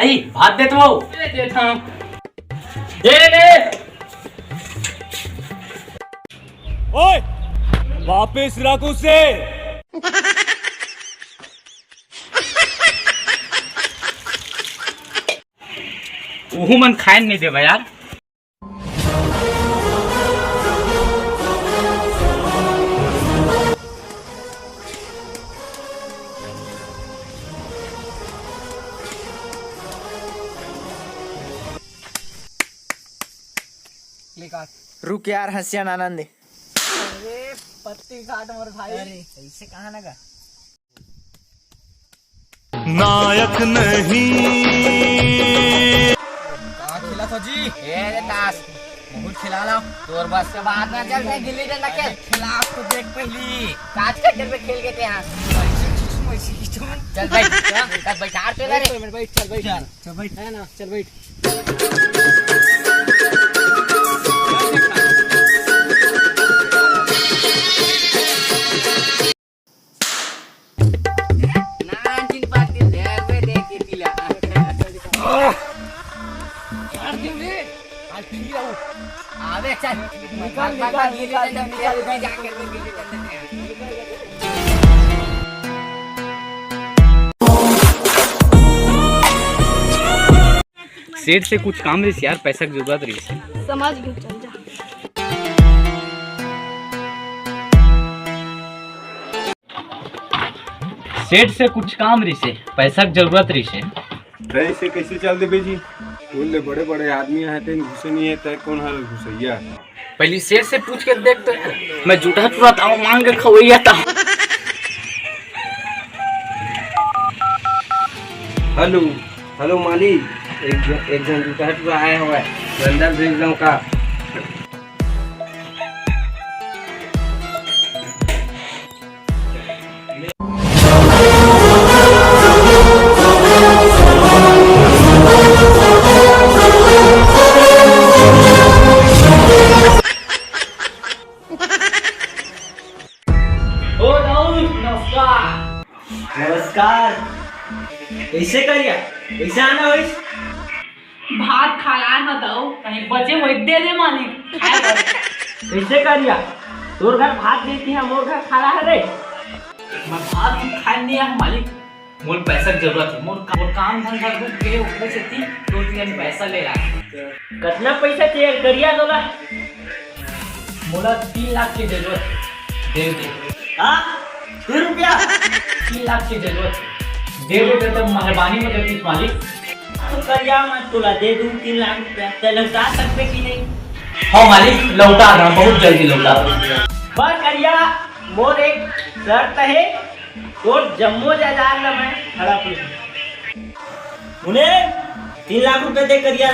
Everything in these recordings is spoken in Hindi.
आई भात देत भाऊ देता ये ले ओए वापस रख उसे। ओहू मन खाए नहीं देवा यार। रुक यार हंसिया आनंद दे। अरे पत्ती काट मोर भाई। अरे ऐसे कहाँ लगा? नायक नहीं कहाँ खिला तो जी? रे ताश बहुत खिला लो। तोर बस के बाद में चल गिल्ली डंडा खेल। खिलाफ तो देख पहली काच के खेल पे खेल के थे यहाँ। चल बैठ चल बैठ पे रे। बैठ चल बैठ है ना चल बैठ। आवे चल निकाल जाके सेठ से कुछ काम रही यार, पैसा की जरूरत रही। समझ गई चल जा। सेठ से कुछ काम रही से, पैसा की जरूरत रही से। ऐसे कैसे चल दे बेजी? बोले बड़े बड़े आदमी है तेन घुसे नहीं है तय कौन हाल घुसैया? पहले सेठ से पूछ के देख तो यार, मैं जूठा चुरा था मांग के खवैया था। हेलो हेलो मालिक, एक जन जूता चुरा आया हुआ है, अंदर भेज दूं का? नमस्कार। ऐसे करिया ऐसे आना हो। भात खाला न दो कहीं बचे हुए दे दे मालिक। ऐसे करिया तोर घर भात देती है मोर घर खाला है रे। मैं भात खाए नहीं है मालिक, मोर पैसा की जरूरत है। मोर काम धंधा रुक गए, ऊपर से 2-3 पैसा ले रहा है। कितना पैसा चाहिए करिया दोला? मोला 3 लाख की जरूरत है, दे दे। हाँ 3 रुपया? 3 लाख की जरूरत है, दे दे तो मेहरबानी में करती मालिक। तो करिया मैं तुला दे दूं 3 लाख रुपया। ते लौटा सकते कि नहीं? हाँ मालिक लौटा रहा, बहुत जल्दी लौटा रहा। पर करिया मोर एक शर्त है, तो जम्मो जायदाद ला मैं हड़प लूं। उन्हें 3 लाख रुपए दे करिया।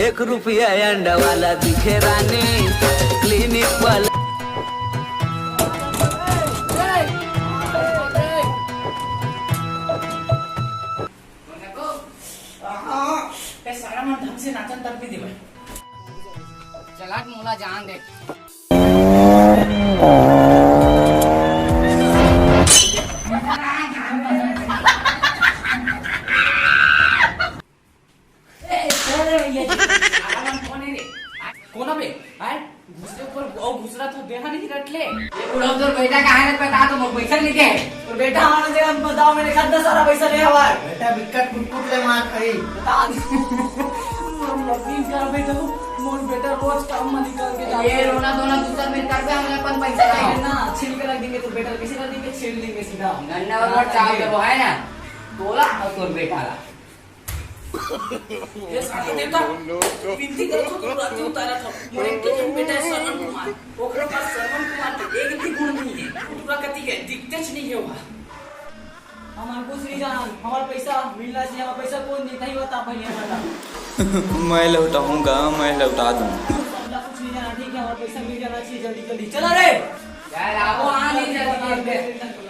₹1 अंडा वाला दिखे रानी क्लिनिक वाला। सारा मन ढंग से नाचन तब भी देवे। चला मोला जान दे। कोना पे आए घुसरे ऊपर और घुसरा तो देहा नहीं रटले। ये बुढ़ा तो बेटा कहाँ है बता तो मोर पैसा नहीं दे। तो बेटा हमारा जगह बताओ, मैंने खादा सारा पैसा ले हवा है। बेटा बिकट कुट ले मार खरी बता कर बेटा मोर बेटा रोज काम में निकल के जाता ये है। रोना धोना दूसरा में कर दे, हमने अपन पैसा है नहीं ना छील के रख देंगे तो बेटा किसी कर देंगे, छील देंगे सीधा। गन्ना और चाव के वो है ना तोला और तोर बेटा ला। ये साला देवता विनती करो तो रात उतारा था। मोर एक के बेटा श्रवण कुमार, ओकरा पास श्रवण कुमार के एक भी गुण नहीं है। पूरा कति है दिखते नहीं है वह। हमार कुछ नहीं जान, हमारा पैसा मिलना चाहिए। हमारा पैसा कौन देता ही बता पहले हमारा। मैं लौटाऊंगा, मैं लौटा दूं। कुछ नहीं जाना, ठीक है हमारा पैसा मिल जाना चाहिए जल्दी जल्दी। चला रे यार आपको आ नहीं जल्दी